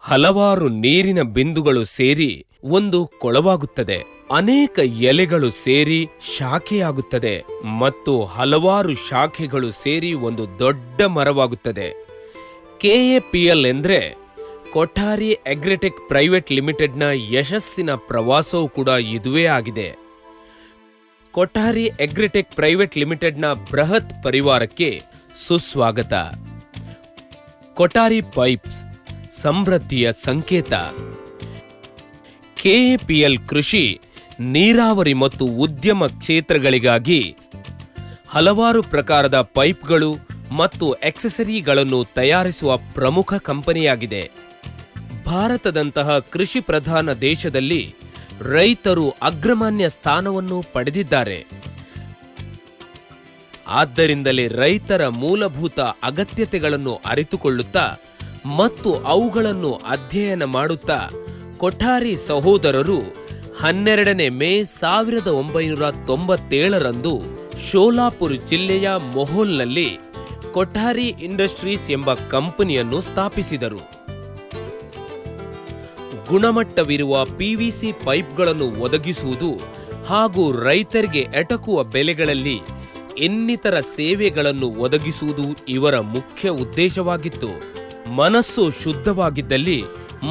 ಹಲವಾರು ನೀರಿನ ಬಿಂದುಗಳು ಸೇರಿ ಒಂದು ಕೊಳವಾಗುತ್ತದೆ. ಅನೇಕ ಎಲೆಗಳು ಸೇರಿ ಶಾಖೆಯಾಗುತ್ತದೆ ಮತ್ತು ಹಲವಾರು ಶಾಖೆಗಳು ಸೇರಿ ಒಂದು ದೊಡ್ಡ ಮರವಾಗುತ್ತದೆ. ಕೆಎಪಿಎಲ್ ಎಂದ್ರೆ ಕೊಠಾರಿ ಅಗ್ರಿಟೆಕ್ ಪ್ರೈವೇಟ್ ಲಿಮಿಟೆಡ್ನ ಯಶಸ್ಸಿನ ಪ್ರವಾಸವೂ ಕೂಡ ಇದುವೇ ಆಗಿದೆ. ಕೊಠಾರಿ ಅಗ್ರಿಟೆಕ್ ಪ್ರೈವೇಟ್ ಲಿಮಿಟೆಡ್ನ ಬೃಹತ್ ಪರಿವಾರಕ್ಕೆ ಸುಸ್ವಾಗತ. ಕೊಠಾರಿ ಪೈಪ್ಸ್ ಸಮೃದ್ಧಿಯ ಸಂಕೇತ. ಕೆಎಪಿಎಲ್ ಕೃಷಿ, ನೀರಾವರಿ ಮತ್ತು ಉದ್ಯಮ ಕ್ಷೇತ್ರಗಳಿಗಾಗಿ ಹಲವಾರು ಪ್ರಕಾರದ ಪೈಪ್ಗಳು ಮತ್ತು ಆಕ್ಸೆಸರಿಗಳನ್ನು ತಯಾರಿಸುವ ಪ್ರಮುಖ ಕಂಪನಿಯಾಗಿದೆ. ಭಾರತದಂತಹ ಕೃಷಿ ಪ್ರಧಾನ ದೇಶದಲ್ಲಿ ರೈತರು ಅಗ್ರಮಾನ್ಯ ಸ್ಥಾನವನ್ನು ಪಡೆದಿದ್ದಾರೆ. ಆದ್ದರಿಂದಲೇ ರೈತರ ಮೂಲಭೂತ ಅಗತ್ಯತೆಗಳನ್ನು ಅರಿತುಕೊಳ್ಳುತ್ತಾ ಮತ್ತು ಅವುಗಳನ್ನು ಅಧ್ಯಯನ ಮಾಡುತ್ತಾ ಕೊಠಾರಿ ಸಹೋದರರು 12ನೇ ಮೇ 1997ರಂದು ಶೋಲಾಪುರ್ ಜಿಲ್ಲೆಯ ಮೊಹೋಲ್ನಲ್ಲಿ ಕೊಠಾರಿ ಇಂಡಸ್ಟ್ರೀಸ್ ಎಂಬ ಕಂಪನಿಯನ್ನು ಸ್ಥಾಪಿಸಿದರು. ಗುಣಮಟ್ಟವಿರುವ ಪಿವಿಸಿ ಪೈಪ್ಗಳನ್ನು ಒದಗಿಸುವುದು ಹಾಗೂ ರೈತರಿಗೆ ಎಟಕುವ ಬೆಲೆಗಳಲ್ಲಿ ಇನ್ನಿತರ ಸೇವೆಗಳನ್ನು ಒದಗಿಸುವುದು ಇವರ ಮುಖ್ಯ ಉದ್ದೇಶವಾಗಿತ್ತು. ಮನಸ್ಸು ಶುದ್ಧವಾಗಿದ್ದಲ್ಲಿ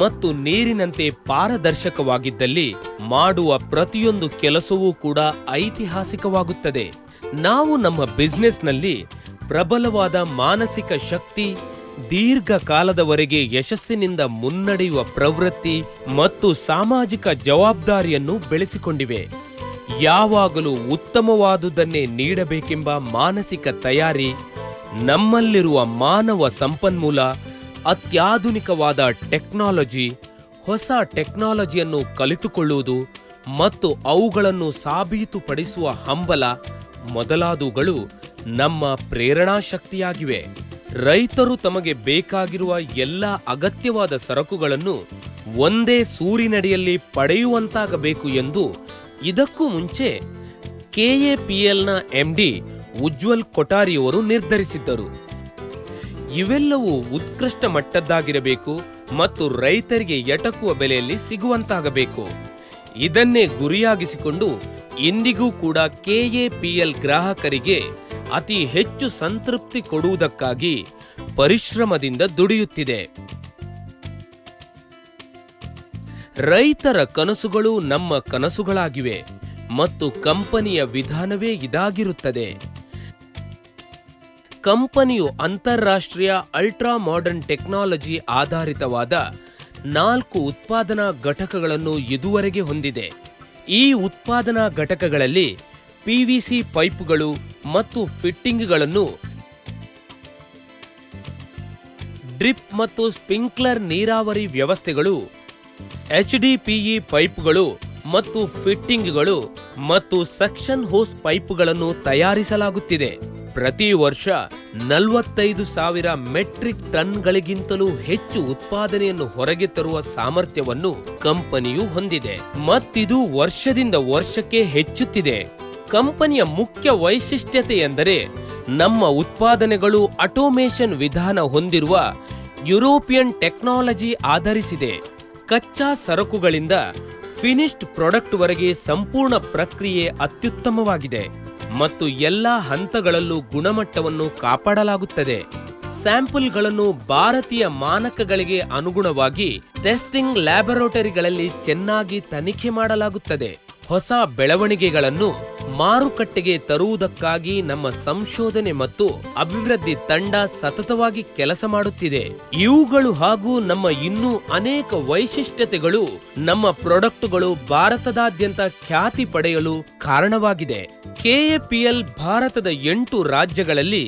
ಮತ್ತು ನೀರಿನಂತೆ ಪಾರದರ್ಶಕವಾಗಿದ್ದಲ್ಲಿ ಮಾಡುವ ಪ್ರತಿಯೊಂದು ಕೆಲಸವೂ ಕೂಡ ಐತಿಹಾಸಿಕವಾಗುತ್ತದೆ. ನಾವು ನಮ್ಮ ಬಿಸ್ನೆಸ್ನಲ್ಲಿ ಪ್ರಬಲವಾದ ಮಾನಸಿಕ ಶಕ್ತಿ, ದೀರ್ಘಕಾಲದವರೆಗೆ ಯಶಸ್ಸಿನಿಂದ ಮುನ್ನಡೆಯುವ ಪ್ರವೃತ್ತಿ ಮತ್ತು ಸಾಮಾಜಿಕ ಜವಾಬ್ದಾರಿಯನ್ನು ಬೆಳೆಸಿಕೊಂಡಿವೆ. ಯಾವಾಗಲೂ ಉತ್ತಮವಾದುದನ್ನೇ ನೀಡಬೇಕೆಂಬ ಮಾನಸಿಕ ತಯಾರಿ, ನಮ್ಮಲ್ಲಿರುವ ಮಾನವ ಸಂಪನ್ಮೂಲ, ಅತ್ಯಾಧುನಿಕವಾದ ಟೆಕ್ನಾಲಜಿ, ಹೊಸ ಟೆಕ್ನಾಲಜಿಯನ್ನು ಕಲಿತುಕೊಳ್ಳುವುದು ಮತ್ತು ಅವುಗಳನ್ನು ಸಾಬೀತುಪಡಿಸುವ ಹಂಬಲ ಮೊದಲಾದವುಗಳು ನಮ್ಮ ಪ್ರೇರಣಾ ಶಕ್ತಿಯಾಗಿವೆ. ರೈತರು ತಮಗೆ ಬೇಕಾಗಿರುವ ಎಲ್ಲ ಅಗತ್ಯವಾದ ಸರಕುಗಳನ್ನು ಒಂದೇ ಸೂರಿನಡಿಯಲ್ಲಿ ಪಡೆಯುವಂತಾಗಬೇಕು ಎಂದು ಇದಕ್ಕೂ ಮುಂಚೆ ಕೆಎಪಿಎಲ್ನ ಎಂಡಿ ಉಜ್ವಲ್ ಕೊಠಾರಿಯವರು ನಿರ್ಧರಿಸಿದ್ದರು. ಇವೆಲ್ಲವೂ ಉತ್ಕೃಷ್ಟ ಮಟ್ಟದ್ದಾಗಿರಬೇಕು ಮತ್ತು ರೈತರಿಗೆ ಎಟಕುವ ಬೆಲೆಯಲ್ಲಿ ಸಿಗುವಂತಾಗಬೇಕು. ಇದನ್ನೇ ಗುರಿಯಾಗಿಸಿಕೊಂಡು ಇಂದಿಗೂ ಕೂಡ ಕೆಎಪಿಎಲ್ ಗ್ರಾಹಕರಿಗೆ ಅತಿ ಹೆಚ್ಚು ಸಂತೃಪ್ತಿ ಕೊಡುವುದಕ್ಕಾಗಿ ಪರಿಶ್ರಮದಿಂದ ದುಡಿಯುತ್ತಿದೆ. ರೈತರ ಕನಸುಗಳು ನಮ್ಮ ಕನಸುಗಳಾಗಿವೆ ಮತ್ತು ಕಂಪನಿಯ ವಿಧಾನವೇ ಇದಾಗಿರುತ್ತದೆ. ಕಂಪನಿಯು ಅಂತಾರಾಷ್ಟ್ರೀಯ ಅಲ್ಟ್ರಾ ಮಾಡರ್ನ್ ಟೆಕ್ನಾಲಜಿ ಆಧಾರಿತವಾದ 4 ಉತ್ಪಾದನಾ ಘಟಕಗಳನ್ನು ಇದುವರೆಗೆ ಹೊಂದಿದೆ. ಈ ಉತ್ಪಾದನಾ ಘಟಕಗಳಲ್ಲಿ ಪಿವಿಸಿ ಪೈಪ್ಗಳು ಮತ್ತು ಫಿಟ್ಟಿಂಗ್ಗಳನ್ನು, ಡ್ರಿಪ್ ಮತ್ತು ಸ್ಪ್ರಿಂಕ್ಲರ್ ನೀರಾವರಿ ವ್ಯವಸ್ಥೆಗಳು, ಎಚ್ಡಿಪಿಇ ಪೈಪ್ಗಳು ಮತ್ತು ಫಿಟ್ಟಿಂಗ್ಗಳು ಮತ್ತು ಸಕ್ಷನ್ ಹೋಸ್ ಪೈಪ್ಗಳನ್ನು ತಯಾರಿಸಲಾಗುತ್ತಿದೆ. ಪ್ರತಿ ವರ್ಷ 45,000 ಮೆಟ್ರಿಕ್ ಟನ್ಗಳಿಗಿಂತಲೂ ಹೆಚ್ಚು ಉತ್ಪಾದನೆಯನ್ನು ಹೊರಗೆ ತರುವ ಸಾಮರ್ಥ್ಯವನ್ನು ಕಂಪನಿಯು ಹೊಂದಿದೆ ಮತ್ತಿದು ವರ್ಷದಿಂದ ವರ್ಷಕ್ಕೆ ಹೆಚ್ಚುತ್ತಿದೆ. ಕಂಪನಿಯ ಮುಖ್ಯ ವೈಶಿಷ್ಟ್ಯತೆ ಎಂದರೆ ನಮ್ಮ ಉತ್ಪಾದನೆಗಳು ಆಟೋಮೇಷನ್ ವಿಧಾನ ಹೊಂದಿರುವ ಯುರೋಪಿಯನ್ ಟೆಕ್ನಾಲಜಿ ಆಧರಿಸಿದೆ. ಕಚ್ಚಾ ಸರಕುಗಳಿಂದ ಫಿನಿಶ್ಡ್ ಪ್ರಾಡಕ್ಟ್ ವರೆಗೆ ಸಂಪೂರ್ಣ ಪ್ರಕ್ರಿಯೆ ಅತ್ಯುತ್ತಮವಾಗಿದೆ ಮತ್ತು ಎಲ್ಲಾ ಹಂತಗಳಲ್ಲೂ ಗುಣಮಟ್ಟವನ್ನು ಕಾಪಾಡಲಾಗುತ್ತದೆ. ಸ್ಯಾಂಪಲ್ಗಳನ್ನು ಭಾರತೀಯ ಮಾನಕಗಳಿಗೆ ಅನುಗುಣವಾಗಿ ಟೆಸ್ಟಿಂಗ್ ಲ್ಯಾಬೊರೇಟರಿಗಳಲ್ಲಿ ಚೆನ್ನಾಗಿ ತನಿಖೆ ಮಾಡಲಾಗುತ್ತದೆ. ಹೊಸ ಬೆಳವಣಿಗೆಗಳನ್ನು ಮಾರುಕಟ್ಟೆಗೆ ತರುವುದಕ್ಕಾಗಿ ನಮ್ಮ ಸಂಶೋಧನೆ ಮತ್ತು ಅಭಿವೃದ್ಧಿ ತಂಡ ಸತತವಾಗಿ ಕೆಲಸ ಮಾಡುತ್ತಿದೆ. ಇವುಗಳು ಹಾಗೂ ನಮ್ಮ ಇನ್ನೂ ಅನೇಕ ವೈಶಿಷ್ಟ್ಯತೆಗಳು ನಮ್ಮ ಪ್ರಾಡಕ್ಟುಗಳು ಭಾರತದಾದ್ಯಂತ ಖ್ಯಾತಿ ಪಡೆಯಲು ಕಾರಣವಾಗಿದೆ. ಕೆಎಪಿಎಲ್ ಭಾರತದ 8 ರಾಜ್ಯಗಳಲ್ಲಿ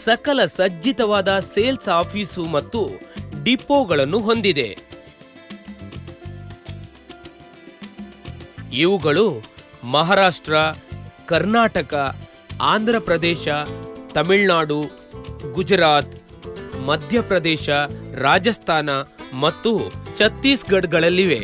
ಸಕಲ ಸಜ್ಜಿತವಾದ ಸೇಲ್ಸ್ ಆಫೀಸು ಮತ್ತು ಡಿಪೋಗಳನ್ನು ಹೊಂದಿದೆ. ಇವುಗಳು ಮಹಾರಾಷ್ಟ್ರ, ಕರ್ನಾಟಕ, ಆಂಧ್ರಪ್ರದೇಶ, ತಮಿಳುನಾಡು, ಗುಜರಾತ್, ಮಧ್ಯಪ್ರದೇಶ, ರಾಜಸ್ಥಾನ ಮತ್ತು ಛತ್ತೀಸ್ಗಢಗಳಲ್ಲಿವೆ.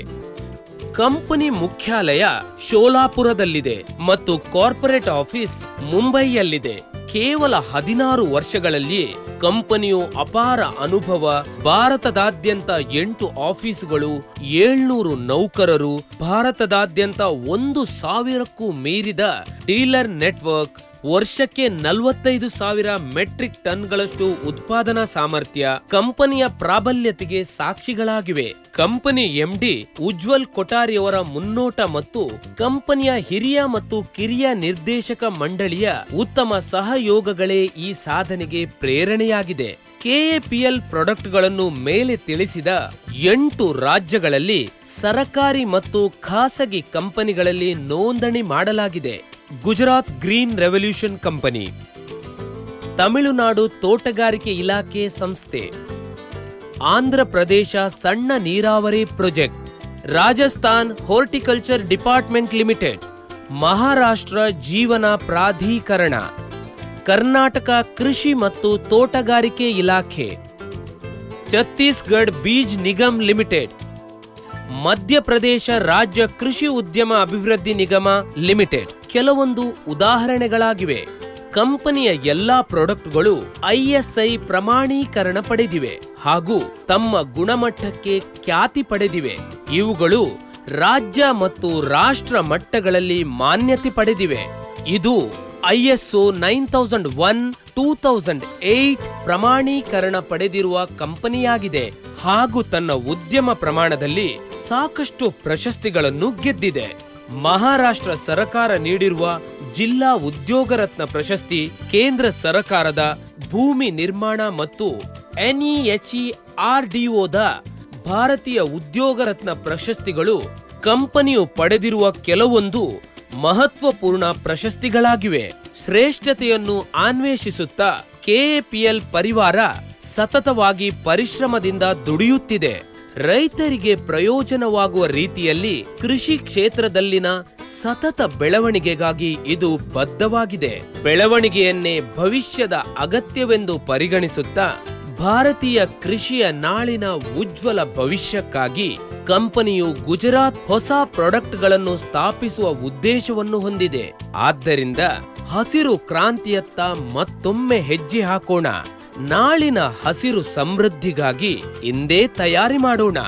ಕಂಪನಿ ಮುಖ್ಯಾಲಯ ಶೋಲಾಪುರದಲ್ಲಿದೆ ಮತ್ತು ಕಾರ್ಪೊರೇಟ್ ಆಫೀಸ್ ಮುಂಬೈಯಲ್ಲಿದೆ. ಕೇವಲ 16 ವರ್ಷಗಳಲ್ಲಿ ಕಂಪನಿಯು ಅಪಾರ ಅನುಭವ, ಭಾರತದಾದ್ಯಂತ 8 ಆಫೀಸುಗಳು, 700 ನೌಕರರು, ಭಾರತದಾದ್ಯಂತ 1,000ಕ್ಕೂ ಮೀರಿದ ಡೀಲರ್ ನೆಟ್ವರ್ಕ್, ವರ್ಷಕ್ಕೆ 45,000 ಮೆಟ್ರಿಕ್ ಟನ್ಗಳಷ್ಟು ಉತ್ಪಾದನಾ ಸಾಮರ್ಥ್ಯ ಕಂಪನಿಯ ಪ್ರಾಬಲ್ಯತೆಗೆ ಸಾಕ್ಷಿಗಳಾಗಿವೆ. ಕಂಪನಿ ಎಂಡಿ ಉಜ್ವಲ್ ಕೊಠಾರಿಯವರ ಮುನ್ನೋಟ ಮತ್ತು ಕಂಪನಿಯ ಹಿರಿಯ ಮತ್ತು ಕಿರಿಯ ನಿರ್ದೇಶಕ ಮಂಡಳಿಯ ಉತ್ತಮ ಸಹಯೋಗಗಳೇ ಈ ಸಾಧನೆಗೆ ಪ್ರೇರಣೆಯಾಗಿದೆ. ಕೆಎಪಿಎಲ್ ಪ್ರಾಡಕ್ಟ್ಗಳನ್ನು ಮೇಲೆ ತಿಳಿಸಿದ 8 ರಾಜ್ಯಗಳಲ್ಲಿ ಸರಕಾರಿ ಮತ್ತು ಖಾಸಗಿ ಕಂಪನಿಗಳಲ್ಲಿ ನೋಂದಣಿ ಮಾಡಲಾಗಿದೆ. Gujarat green revolution company, Tamil Nadu ತೋಟಗಾರಿಕೆ ಇಲಾಖೆ ಸಂಸ್ಥೆ, ಆಂಧ್ರ ಪ್ರದೇಶ ಸಣ್ಣ ನೀರಾವರಿ project, Rajasthan horticulture department limited, Maharashtra ಜೀವನ ಪ್ರಾಧಿಕರಣ, ಕರ್ನಾಟಕ ಕೃಷಿ ಮತ್ತು ತೋಟಗಾರಿಕೆ ಇಲಾಖೆ, ಛತ್ತೀಸ್ಗಢ ಬೀಜ್ ನಿಗಮ್ ಲಿಮಿಟೆಡ್, ಮಧ್ಯಪ್ರದೇಶ ರಾಜ್ಯ ಕೃಷಿ ಉದ್ಯಮ ಅಭಿವೃದ್ಧಿ ನಿಗಮ ಲಿಮಿಟೆಡ್ ಕೆಲವೊಂದು ಉದಾಹರಣೆಗಳಾಗಿವೆ. ಕಂಪನಿಯ ಎಲ್ಲಾ ಪ್ರಾಡಕ್ಟ್ಗಳು ಐಎಸ್ಐ ಪ್ರಮಾಣೀಕರಣ ಪಡೆದಿವೆ ಹಾಗೂ ತಮ್ಮ ಗುಣಮಟ್ಟಕ್ಕೆ ಖ್ಯಾತಿ ಪಡೆದಿವೆ. ಇವುಗಳು ರಾಜ್ಯ ಮತ್ತು ರಾಷ್ಟ್ರ ಮಟ್ಟಗಳಲ್ಲಿ ಮಾನ್ಯತೆ ಪಡೆದಿವೆ. ಇದು ISO 9001, 2008 ಪ್ರಮಾಣೀಕರಣ ಪಡೆದಿರುವ ಕಂಪನಿಯಾಗಿದೆ ಹಾಗೂ ತನ್ನ ಉದ್ಯಮ ಪ್ರಮಾಣದಲ್ಲಿ ಸಾಕಷ್ಟು ಪ್ರಶಸ್ತಿಗಳನ್ನು ಗೆದ್ದಿದೆ. ಮಹಾರಾಷ್ಟ್ರ ಸರ್ಕಾರ ನೀಡಿರುವ ಜಿಲ್ಲಾ ಉದ್ಯೋಗ ರತ್ನ ಪ್ರಶಸ್ತಿ, ಕೇಂದ್ರ ಸರ್ಕಾರದ ಭೂಮಿ ನಿರ್ಮಾಣ ಮತ್ತು NEHERDOದ ಭಾರತೀಯ ಉದ್ಯೋಗ ರತ್ನ ಪ್ರಶಸ್ತಿಗಳು ಕಂಪನಿಯು ಪಡೆದಿರುವ ಕೆಲವೊಂದು ಮಹತ್ವಪೂರ್ಣ ಪ್ರಶಸ್ತಿಗಳಾಗಿವೆ. ಶ್ರೇಷ್ಠತೆಯನ್ನು ಅನ್ವೇಷಿಸುತ್ತಾ ಕೆಎಪಿಎಲ್ ಪರಿವಾರ ಸತತವಾಗಿ ಪರಿಶ್ರಮದಿಂದ ದುಡಿಯುತ್ತಿದೆ. ರೈತರಿಗೆ ಪ್ರಯೋಜನವಾಗುವ ರೀತಿಯಲ್ಲಿ ಕೃಷಿ ಕ್ಷೇತ್ರದಲ್ಲಿನ ಸತತ ಬೆಳವಣಿಗೆಗಾಗಿ ಇದು ಬದ್ಧವಾಗಿದೆ. ಬೆಳವಣಿಗೆಯನ್ನೇ ಭವಿಷ್ಯದ ಅಗತ್ಯವೆಂದು ಪರಿಗಣಿಸುತ್ತಾ ಭಾರತೀಯ ಕೃಷಿಯ ನಾಳಿನ ಉಜ್ವಲ ಭವಿಷ್ಯಕ್ಕಾಗಿ ಕಂಪನಿಯು ಗುಜರಾತ್ ಹೊಸ ಪ್ರಾಡಕ್ಟ್ಗಳನ್ನು ಸ್ಥಾಪಿಸುವ ಉದ್ದೇಶವನ್ನು ಹೊಂದಿದೆ. ಆದ್ದರಿಂದ ಹಸಿರು ಕ್ರಾಂತಿಯತ್ತ ಮತ್ತೊಮ್ಮೆ ಹೆಜ್ಜೆ ಹಾಕೋಣ. ನಾಳಿನ ಹಸಿರು ಸಮೃದ್ಧಿಗಾಗಿ ಇಂದೇ ತಯಾರಿ ಮಾಡೋಣ.